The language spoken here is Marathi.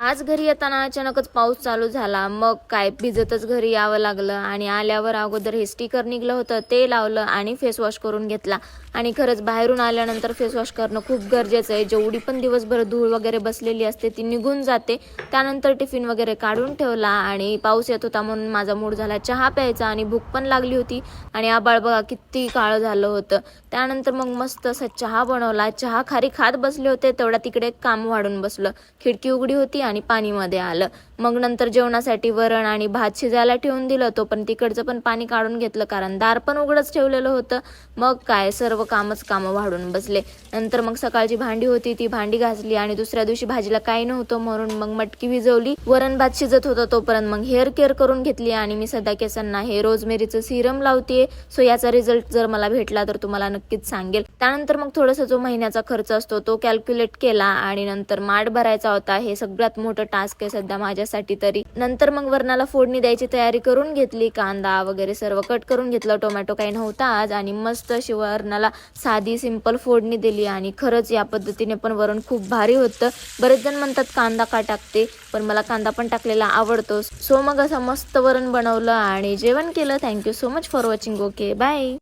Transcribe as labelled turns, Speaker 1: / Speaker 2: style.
Speaker 1: आज घरी येताना अचानकच पाऊस चालू झाला. मग काय भिजतच घरी यावं लागलं आणि आल्यावर अगोदर हे स्टिकर निघलं होतं ते लावलं आणि फेस वॉश करून घेतला. आणि खरंच बाहेरून आल्यानंतर फेस वॉश करणं खूप गरजेचं आहे. जेवढी पण दिवसभर धूळ वगैरे बसलेली असते ती निघून जाते. त्यानंतर टिफिन वगैरे काढून ठेवला आणि पाऊस येत होता म्हणून माझा मूड झाला चहा प्यायचा आणि भूक पण लागली होती. आणि आभाळ बघा किती काळं झालं होतं. त्यानंतर मग मस्त असा चहा बनवला. चहा खारी खात बसले होते तेवढ्या तिकडे काम वाढून बसलं. खिडकी उघडी होती आणि पाणी मध्ये आलं. मग नंतर जेवणासाठी वरण आणि भात शिजायला ठेवून दिलं. तो पण तिकडचं पण पाणी काढून घेतलं कारण दार पण उघडच ठेवलेलं होतं. मग काय सर्व कामं वाढून बसले. नंतर मग सकाळची भांडी होती ती भांडी घासली आणि दुसऱ्या दिवशी भाजीला काही नव्हतं म्हणून मग मटकी भिजवली. वरण भात शिजत होता तोपर्यंत मग हेअर केअर करून घेतली आणि मी सध्या केसांना हे रोजमेरीचं सिरम लावतेय. सो याचा रिझल्ट जर मला भेटला तर तुम्हाला नक्कीच सांगेल. त्यानंतर मग थोडासा जो महिन्याचा खर्च असतो तो कॅल्क्युलेट केला आणि नंतर माठ भरायचा होता. हे सगळ्यात मोठं टास्क आहे सध्या माझ्यासाठी तरी. नंतर मग वरणाला फोडणी द्यायची तयारी करून घेतली. कांदा वगैरे सर्व कट करून घेतलं. टोमॅटो काही नव्हता आज आणि मस्त अशी वरणाला साधी सिंपल फोडणी दिली आणि खरंच या पद्धतीने पण वरण खूप भारी होतं. बरेच जण म्हणतात कांदा का टाकते, पण मला कांदा पण टाकलेला आवडतो. सो मग असं मस्त वरण बनवलं आणि जेवण केलं. Thank you so much for watching. Okay bye.